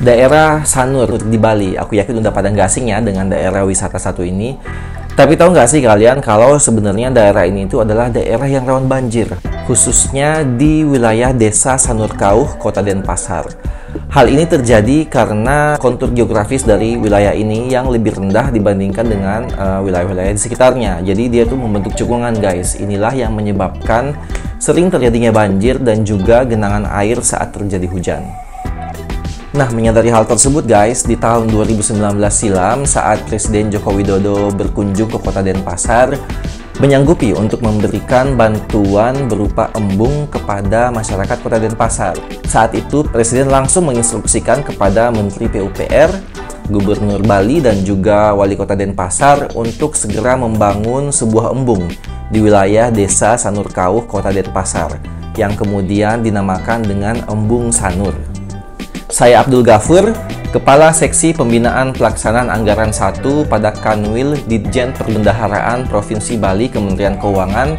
Daerah Sanur di Bali. Aku yakin udah pada nggak asing ya dengan daerah wisata satu ini. Tapi tahu nggak sih kalian kalau sebenarnya daerah ini itu adalah daerah yang rawan banjir, khususnya di wilayah Desa Sanur Kauh, Kota Denpasar. Hal ini terjadi karena kontur geografis dari wilayah ini yang lebih rendah dibandingkan dengan wilayah-wilayah di sekitarnya. Jadi dia tuh membentuk cekungan, guys. Inilah yang menyebabkan sering terjadinya banjir dan juga genangan air saat terjadi hujan. Nah, menyadari hal tersebut guys, di tahun 2019 silam saat Presiden Joko Widodo berkunjung ke Kota Denpasar, menyanggupi untuk memberikan bantuan berupa embung kepada masyarakat Kota Denpasar. Saat itu, Presiden langsung menginstruksikan kepada Menteri PUPR, Gubernur Bali, dan juga Wali Kota Denpasar untuk segera membangun sebuah embung di wilayah Desa Sanur Kauh, Kota Denpasar, yang kemudian dinamakan dengan Embung Sanur. Saya Abdul Ghafur, Kepala Seksi Pembinaan Pelaksanaan Anggaran 1 pada Kanwil Ditjen Perbendaharaan Provinsi Bali Kementerian Keuangan,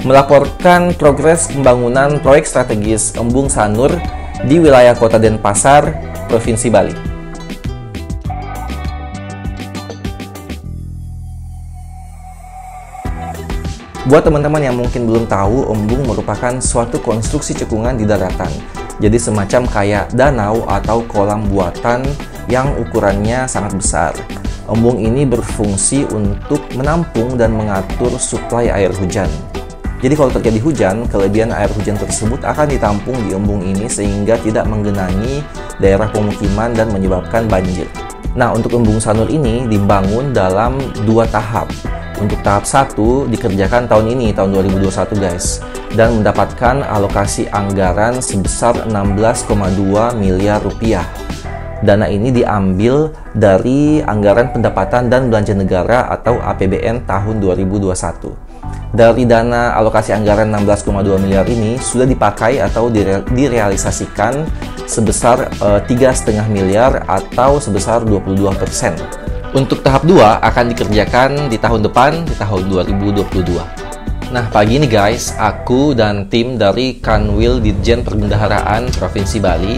melaporkan progres pembangunan proyek strategis Embung Sanur di wilayah Kota Denpasar, Provinsi Bali. Buat teman-teman yang mungkin belum tahu, embung merupakan suatu konstruksi cekungan di daratan. Jadi semacam kayak danau atau kolam buatan yang ukurannya sangat besar. Embung ini berfungsi untuk menampung dan mengatur suplai air hujan. Jadi kalau terjadi hujan, kelebihan air hujan tersebut akan ditampung di embung ini sehingga tidak menggenangi daerah pemukiman dan menyebabkan banjir. Nah, untuk Embung Sanur ini dibangun dalam 2 tahap. Untuk tahap 1 dikerjakan tahun ini, tahun 2021 guys, dan mendapatkan alokasi anggaran sebesar 16,2 miliar rupiah. Dana ini diambil dari Anggaran Pendapatan dan Belanja Negara atau APBN tahun 2021. Dari dana alokasi anggaran 16,2 miliar ini sudah dipakai atau direalisasikan sebesar 3,5 miliar atau sebesar 22%. Untuk tahap 2 akan dikerjakan di tahun depan, di tahun 2022. Nah, pagi ini guys, aku dan tim dari Kanwil Ditjen Perbendaharaan Provinsi Bali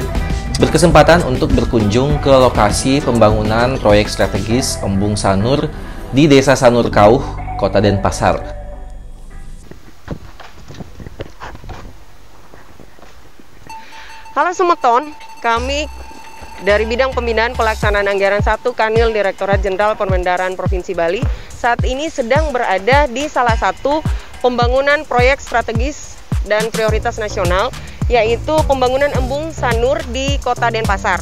berkesempatan untuk berkunjung ke lokasi pembangunan proyek strategis Embung Sanur di Desa Sanur Kauh, Kota Denpasar. Halo Semeton, kami dari Bidang Pembinaan Pelaksanaan Anggaran 1 Kanwil Direktorat Jenderal Perbendaharaan Provinsi Bali saat ini sedang berada di salah satu pembangunan proyek strategis dan prioritas nasional, yaitu pembangunan Embung Sanur di Kota Denpasar.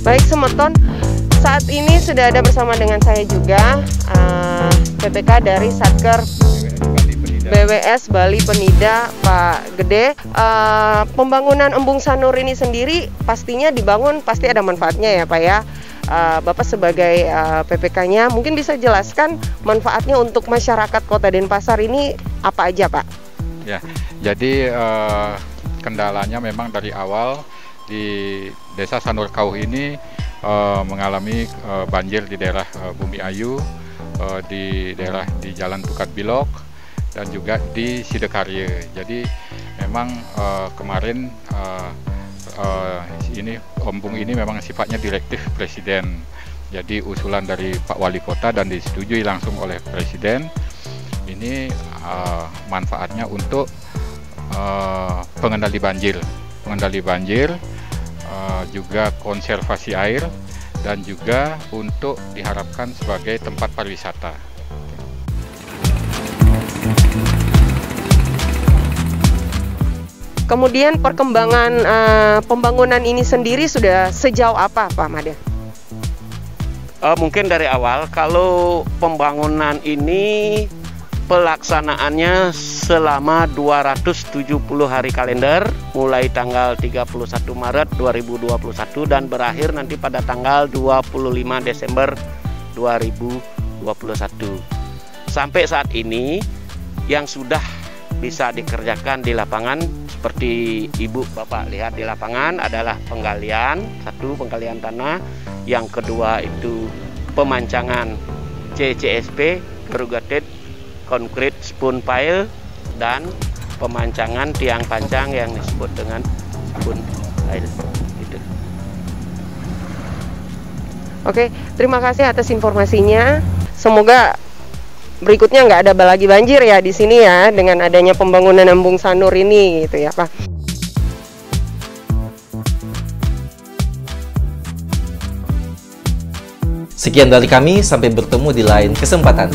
Baik Semeton, saat ini sudah ada bersama dengan saya juga PPK dari Satker BWS Bali Penida, Pak Gede. Pembangunan Embung Sanur ini sendiri pastinya dibangun pasti ada manfaatnya ya Pak ya. Bapak sebagai PPK-nya mungkin bisa jelaskan manfaatnya untuk masyarakat Kota Denpasar ini apa aja Pak? Ya, jadi kendalanya memang dari awal di Desa Sanur Kauh ini mengalami banjir di daerah Bumi Ayu, di daerah di Jalan Tukat Bilok, dan juga di Sidekarye. Jadi memang kemarin ini embung ini memang sifatnya direktif Presiden. Jadi usulan dari Pak Wali Kota dan disetujui langsung oleh Presiden. Ini manfaatnya untuk pengendali banjir, juga konservasi air, dan juga untuk diharapkan sebagai tempat pariwisata. Kemudian perkembangan pembangunan ini sendiri sudah sejauh apa Pak Made? Mungkin dari awal, kalau pembangunan ini pelaksanaannya selama 270 hari kalender, mulai tanggal 31 Maret 2021 dan berakhir nanti pada tanggal 25 Desember 2021. Sampai saat ini yang sudah bisa dikerjakan di lapangan seperti Ibu Bapak lihat di lapangan adalah penggalian, satu penggalian tanah, yang kedua itu pemancangan CCSP, corrugated concrete spoon pile, dan pemancangan tiang pancang yang disebut dengan sabun air. Gitu. Oke, terima kasih atas informasinya. Semoga berikutnya nggak ada lagi banjir ya di sini ya, dengan adanya pembangunan Embung Sanur ini gitu ya Pak. Sekian dari kami, sampai bertemu di lain kesempatan.